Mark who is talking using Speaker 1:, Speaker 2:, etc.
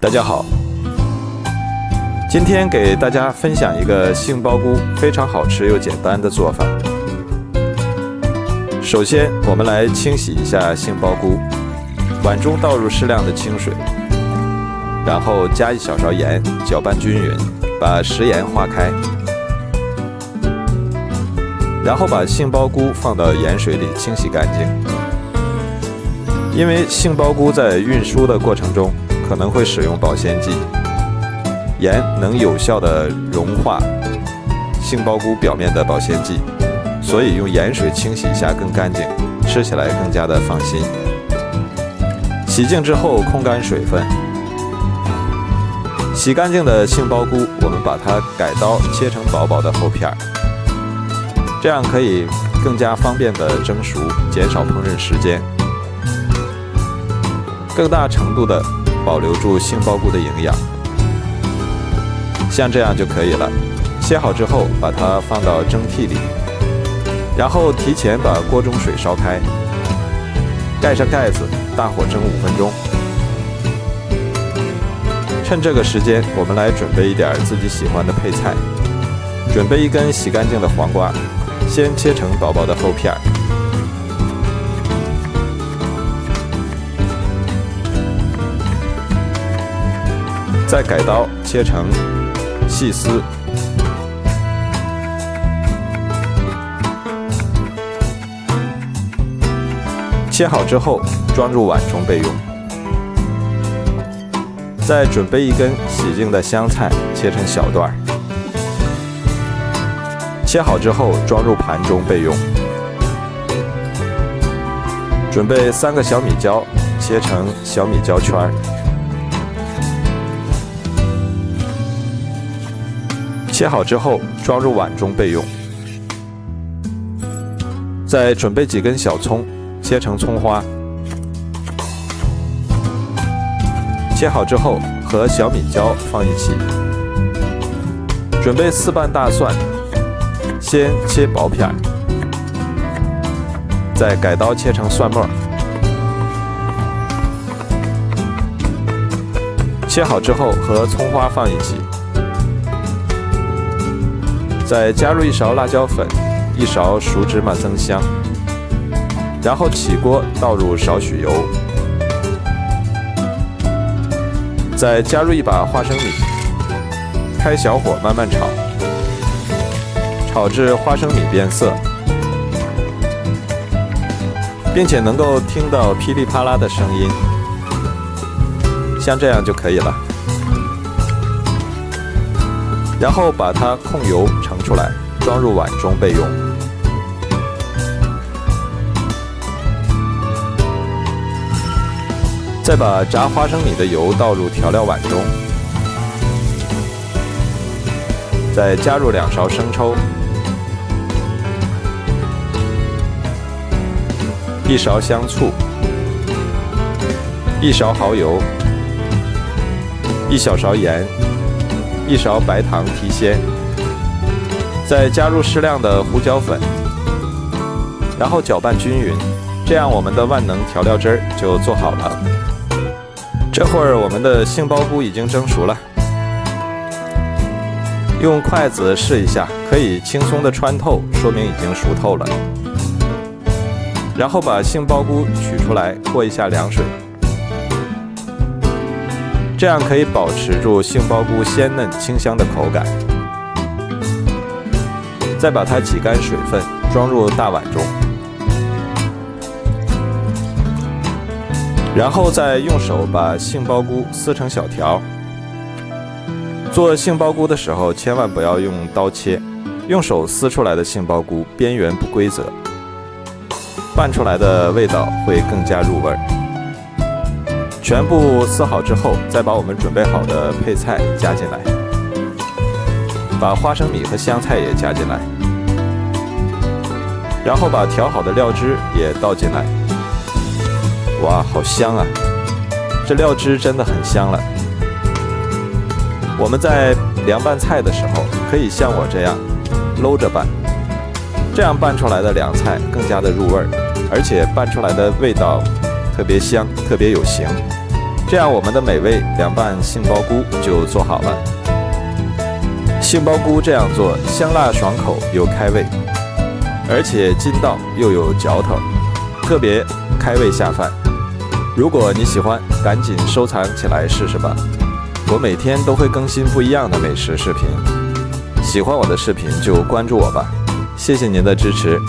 Speaker 1: 大家好，今天给大家分享一个杏鲍菇非常好吃又简单的做法。首先，我们来清洗一下杏鲍菇，碗中倒入适量的清水，然后加1小勺盐，搅拌均匀，把食盐化开，然后把杏鲍菇放到盐水里清洗干净。因为杏鲍菇在运输的过程中可能会使用保鲜剂，盐能有效地融化杏鲍菇表面的保鲜剂，所以用盐水清洗一下更干净，吃起来更加的放心。洗净之后控干水分，洗干净的杏鲍菇，我们把它改刀切成薄薄的厚片，这样可以更加方便的蒸熟，减少烹饪时间，更大程度的保留住杏鲍菇的营养。像这样就可以了。切好之后，把它放到蒸屉里，然后提前把锅中水烧开，盖上盖子，大火蒸5分钟。趁这个时间，我们来准备一点自己喜欢的配菜。准备1根洗干净的黄瓜，先切成薄薄的厚片，再改刀切成细丝，切好之后装入碗中备用。再准备1根洗净的香菜，切成小段，切好之后装入盘中备用。准备3个小米椒，切成小米椒圈，切好之后装入碗中备用。再准备几根小葱，切成葱花，切好之后和小米椒放一起。准备4瓣大蒜，先切薄片，再改刀切成蒜末，切好之后和葱花放一起。再加入1勺辣椒粉，1勺熟芝麻增香，然后起锅倒入少许油，再加入1把花生米，开小火慢慢炒，炒至花生米变色，并且能够听到噼里啪啦的声音，像这样就可以了。然后把它控油盛出来，装入碗中备用。再把炸花生米的油倒入调料碗中，再加入2勺生抽，1勺香醋，1勺蚝油，1小勺盐，1勺白糖提鲜，再加入适量的胡椒粉，然后搅拌均匀，这样我们的万能调料汁儿就做好了。这会儿我们的杏鲍菇已经蒸熟了，用筷子试一下，可以轻松的穿透，说明已经熟透了。然后把杏鲍菇取出来，过一下凉水，这样可以保持住杏鲍菇鲜嫩清香的口感。再把它挤干水分，装入大碗中，然后再用手把杏鲍菇撕成小条。做杏鲍菇的时候千万不要用刀切，用手撕出来的杏鲍菇边缘不规则，拌出来的味道会更加入味。全部撕好之后，再把我们准备好的配菜加进来，把花生米和香菜也加进来，然后把调好的料汁也倒进来。哇，好香啊！这料汁真的很香了。我们在凉拌菜的时候，可以像我这样搂着拌，这样拌出来的凉菜更加的入味儿，而且拌出来的味道特别香，特别有型。这样我们的美味凉拌杏鲍菇就做好了。杏鲍菇这样做香辣爽口又开胃，而且筋道又有嚼头，特别开胃下饭。如果你喜欢，赶紧收藏起来试试吧。我每天都会更新不一样的美食视频，喜欢我的视频就关注我吧。谢谢您的支持。